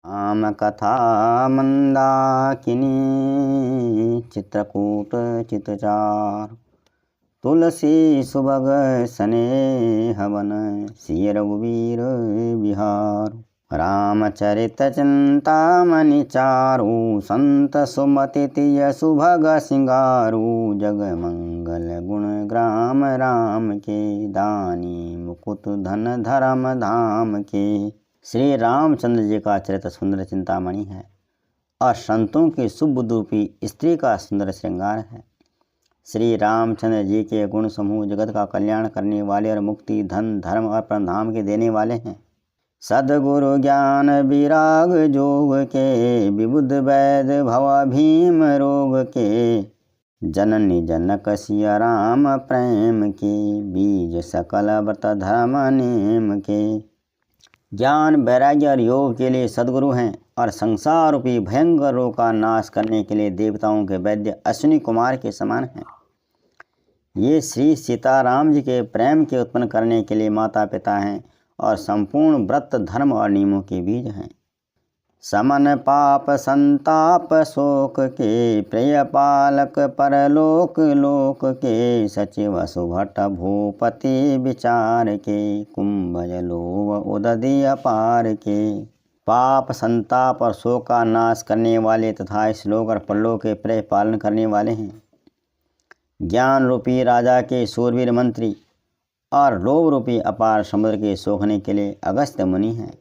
राम कथा मंदाकिनी चित्रकूट चितचार तुलसी सुभग स्नेह वन सिय रघुवीर बिहार। रामचरित चिंतामणि चारु संत सुमति तिय सुभग सिंगारू। जग मंगल गुण ग्राम राम के दानी मुकुट धन धर्म धाम के। श्री रामचंद्र जी का चरित्र सुंदर चिंतामणि है और संतों की सुबुद्धि रूपी स्त्री का सुंदर श्रृंगार है। श्री रामचंद्र जी के गुण समूह जगत का कल्याण करने वाले और मुक्ति धन धर्म और परमधाम के देने वाले हैं। सद्गुरु ज्ञान विराग जोग के विबुध वैद भव भीम रोग के। जननी जनक सिया राम प्रेम के बीज सकल व्रत धर्म नेम के। ज्ञान वैराग्य और योग के लिए सद्गुरु हैं और संसार रूपी भयंकर रोग का नाश करने के लिए देवताओं के वैद्य अश्विनी कुमार के समान हैं। ये श्री सीताराम जी के प्रेम के उत्पन्न करने के लिए माता पिता हैं और संपूर्ण व्रत धर्म और नियमों के बीज हैं। समन पाप संताप शोक के प्रिय पालक परलोक लोक के। सचिव सुभट भूपति विचार के कुंभज लोभ उदधि अपार के। पाप संताप और शोक का नाश करने वाले तथा इस लोक और परलोक के प्रिय पालन करने वाले हैं। ज्ञान रूपी राजा के शूरवीर मंत्री और लोभ रूपी अपार समुद्र के सोखने के लिए अगस्त्य मुनि हैं।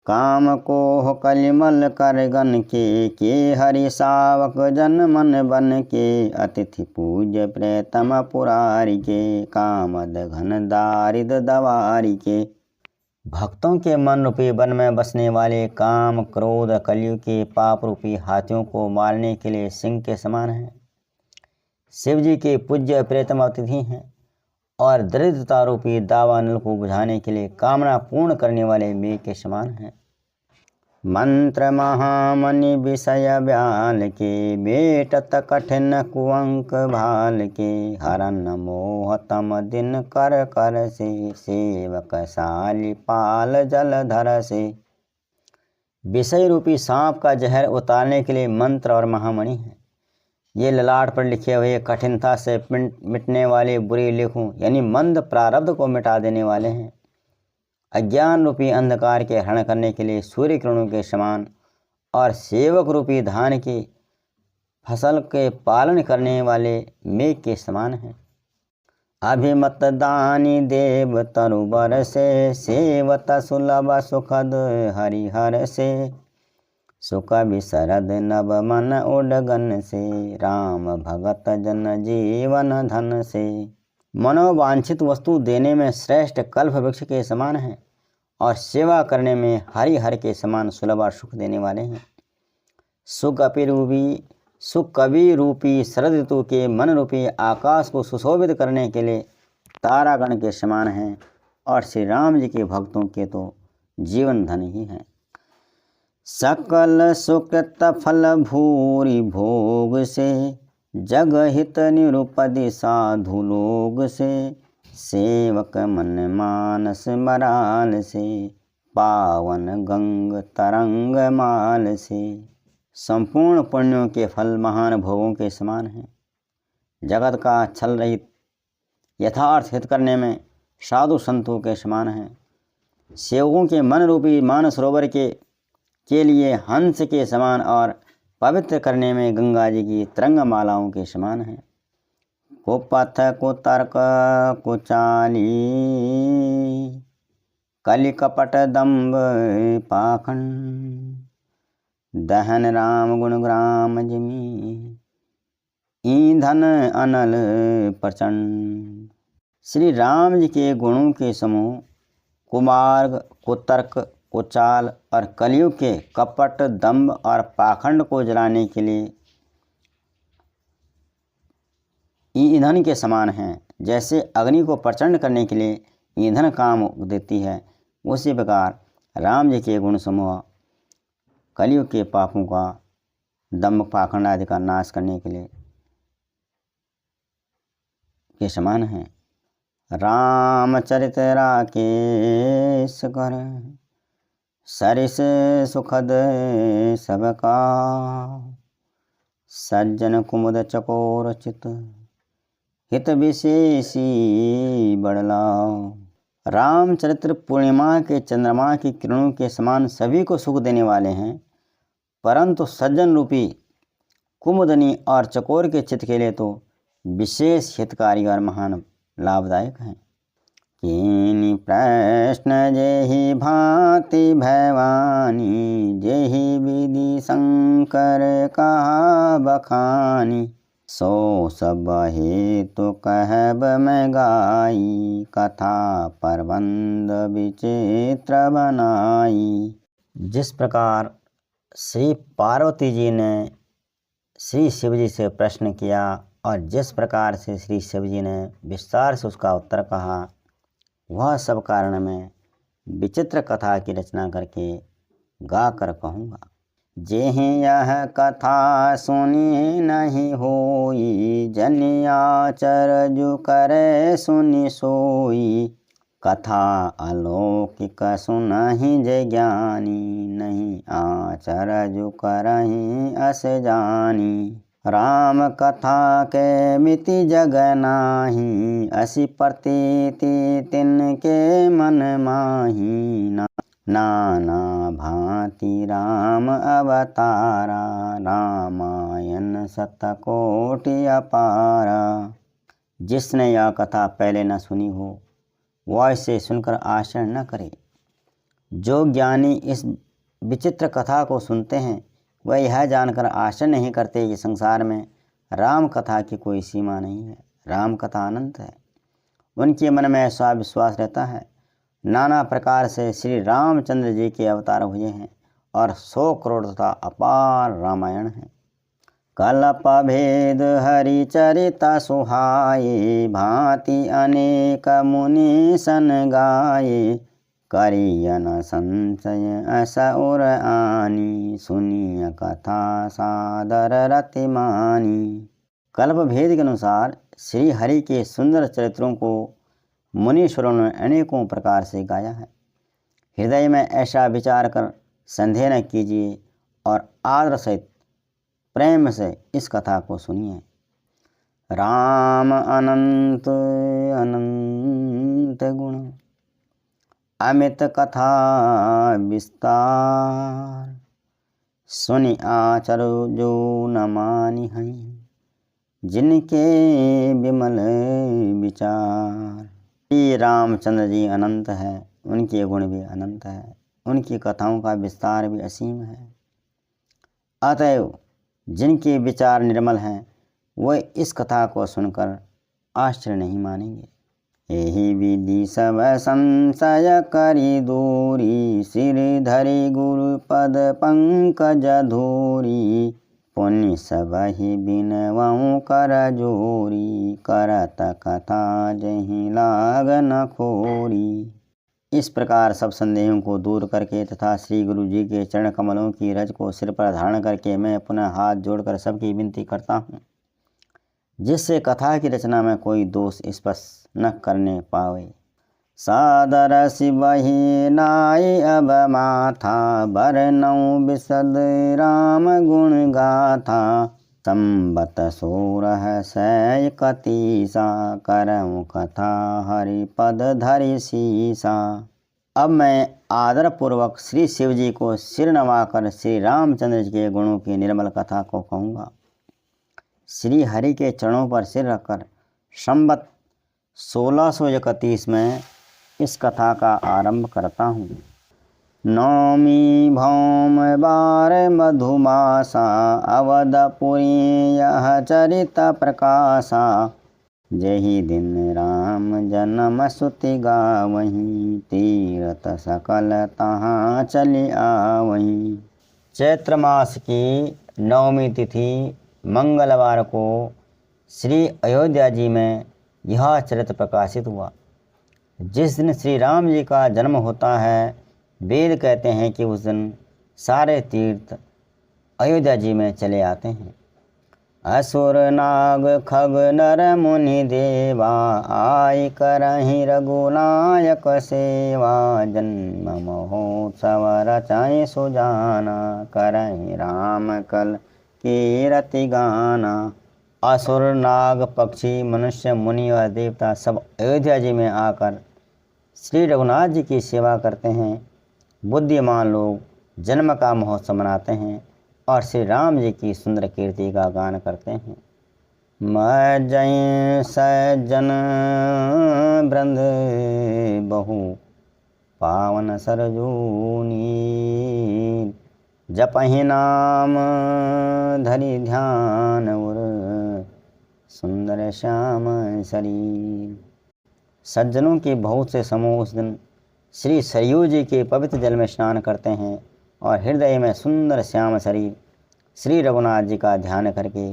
काम को कलिमल कर गन के हरि सावक जन मन बन के। अतिथि पूज्य प्रेतम पुरारी के कामद घन दारिद दवारी के। भक्तों के मन रूपी वन में बसने वाले काम क्रोध कलयुग के पाप रूपी हाथियों को मारने के लिए सिंह के समान हैं। शिव जी के पूज्य प्रेतम अतिथि हैं और दरिद्रता रूपी दावा नल को बुझाने के लिए कामना पूर्ण करने वाले मेघ के समान हैं। मंत्र महामणि विषय ब्याल के बेटत कठिन कुअंक भाल के। हरन मोह तम दिन कर कर से सेवक साली पाल जलधर से। विषय रूपी सांप का जहर उतारने के लिए मंत्र और महामणि है। ये ललाट पर लिखे हुए कठिनता से मिटने वाले बुरे लेखों यानी मंद प्रारब्ध को मिटा देने वाले हैं। अज्ञान रूपी अंधकार के हरण करने के लिए सूर्य किरणों के समान और सेवक रूपी धान की फसल के पालन करने वाले मेघ के समान हैं। अभिमत दानी देव तरुबर से सेवत सुलभ सुखद हरिहर से। सुख विशरद नव मन उडगन से राम भगत जन जीवन धन से। मनोवांछित वस्तु देने में श्रेष्ठ कल्प वृक्ष के समान है और सेवा करने में हरिहर के समान सुलभ और सुख देने वाले हैं। सुख कवि रूपी शरद ऋतु के मन रूपी आकाश को सुशोभित करने के लिए तारागण के समान हैं और श्री राम जी के भक्तों के तो जीवन धन ही हैं। सकल सुकृत फल भूरि भोग से जग हित निरुपदि साधु लोग से। सेवक मन मानस मराल से पावन गंग तरंग माल से। संपूर्ण पुण्यों के फल महान भोगों के समान हैं। जगत का छल रहित यथार्थ हित करने में साधु संतों के समान हैं। सेवकों के मन रूपी मानस सरोवर के लिए हंस के समान और पवित्र करने में गंगा जी की तरंग मालाओं के समान हैं। को पथ को तर्क को चाली कलि कपट दम्भ पाखंड। दहन राम गुण ग्राम जिमी ईंधन अनल प्रचंड। श्री राम जी के गुणों के समूह कुमार्ग कुतर्क कुचाल और कलयुग के कपट दंभ और पाखंड को जलाने के लिए ईंधन के समान हैं। जैसे अग्नि को प्रचंड करने के लिए ईंधन काम देती है, उसी प्रकार राम जी के गुण समूह कलयुग के पापों का दंभ पाखंड आदि का नाश करने के लिए के समान हैं। रामचरित राकेश कर सरिस सुखद सबका, सज्जन कुमुद चकोर चित, हित विशेषी बड़लाओ। रामचरित्र पूर्णिमा के चंद्रमा की किरणों के समान सभी को सुख देने वाले हैं, परंतु सज्जन रूपी कुमुदनी और चकोर के चित्त के लिए तो विशेष हितकारी और महान लाभदायक हैं। कीनी प्रश्न जेहि भांति भैवानी, जेहि विधि शंकर कहा बखानी। सो सब हेतु कहब मैं गाई, कथा प्रबंध विचित्र बनाई। जिस प्रकार श्री पार्वती जी ने श्री शिव जी से प्रश्न किया और जिस प्रकार से श्री शिव जी ने विस्तार से उसका उत्तर कहा, वह सब कारण मैं विचित्र कथा की रचना करके गा कर कहूँगा। जेहि यह कथा सुनी नहीं होई, जनियाचर जु करे सुनि सोई। कथा अलौकिक सुनहि जे ज्ञानी, नहीं आचर जु करहि अस जानी। राम कथा के मिति जग नाही, असी प्रतीति तिनके मन माही। नाना भांति राम अवतारा, रामायण शतकोटि अपारा। जिसने यह कथा पहले न सुनी हो वह इसे सुनकर आश्चर्य न करे। जो ज्ञानी इस विचित्र कथा को सुनते हैं वह यह जानकर आश्चर्य नहीं करते कि संसार में राम कथा की कोई सीमा नहीं है, राम कथा अनंत है। उनके मन में ऐसा विश्वास रहता है नाना प्रकार से श्री रामचंद्र जी के अवतार हुए हैं और 100 करोड़ तथा अपार रामायण है। कल्प भेद हरि चरिता सुहाये, भांति अनेक मुनि सन गाये। करियन संशय अस उर आनी, सुनिय कथा सादर रति मानी। कल्प भेद के अनुसार श्री हरि के सुंदर चरित्रों को मुनीश्वरों ने अनेकों प्रकार से गाया है। हृदय में ऐसा विचार कर संदेह न कीजिए और आदर सहित प्रेम से इस कथा को सुनिए। राम अनंत अनंत गुण, अमित कथा विस्तार। सुनि आचर जो न मानी हैं, जिनके विमल विचार। श्री रामचंद्र जी अनंत है, उनके गुण भी अनंत है, उनकी कथाओं का विस्तार भी असीम है। अतएव जिनके विचार निर्मल हैं वह इस कथा को सुनकर आश्चर्य नहीं मानेंगे। यही विधि सब संशय करी दूरी, सिर धरि गुरु पद पंकज धूरी। पुण्य सब ही बिनवऊँ कर जोरी, करत कथा जहीं लाग न खोरी। इस प्रकार सब संदेहों को दूर करके तथा श्री गुरु जी के चरण कमलों की रज को सिर पर धारण करके मैं पुनः हाथ जोड़कर सबकी विनती करता हूँ, जिससे कथा की रचना में कोई दोष स्पष्ट न करने पावे। सादर शिवहि नाई अब माथा, बरनऊ बिसद राम गुण गाथा। संबत 16 सै कतीसा, करऊँ कथा हरि पद धरि सीसा। अब मैं आदरपूर्वक श्री शिव जी को सिर नवाकर श्री रामचंद्र जी के गुणों की निर्मल कथा को कहूँगा। श्री हरि के चरणों पर सिर रखकर संबत 1631 में इस कथा का आरंभ करता हूँ। नौमी भौम बार मधुमासा, अवधपुरी यह चरित प्रकाशा। जही दिन राम जन्म सुति गावहीं, तीरथ सकल तहाँ चली आवहीं। चैत्र मास की नवमी तिथि मंगलवार को श्री अयोध्या जी में यह चरित्र प्रकाशित हुआ। जिस दिन श्री राम जी का जन्म होता है, वेद कहते हैं कि उस दिन सारे तीर्थ अयोध्या जी में चले आते हैं। असुर नाग खग नर मुनि देवा, आई करहि रघुनायक सेवा। जन्म महोत्सव रचाए सुजाना, करहि राम कल कीरति गाना। असुर नाग पक्षी मनुष्य मुनि और देवता सब अयोध्या जी में आकर श्री रघुनाथ जी की सेवा करते हैं। बुद्धिमान लोग जन्म का महोत्सव मनाते हैं और श्री राम जी की सुंदर कीर्ति का गान करते हैं। मैं जय सज्जन वृंद बहु पावन सरजूनी, जपहि नाम धरि ध्यान उर, सुंदर श्याम शरीर। सज्जनों के बहुत से समूह उस दिन श्री सरयू जी के पवित्र जल में स्नान करते हैं और हृदय में सुंदर श्याम शरीर श्री रघुनाथ जी का ध्यान करके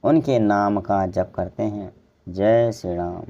उनके नाम का जप करते हैं। जय श्री राम।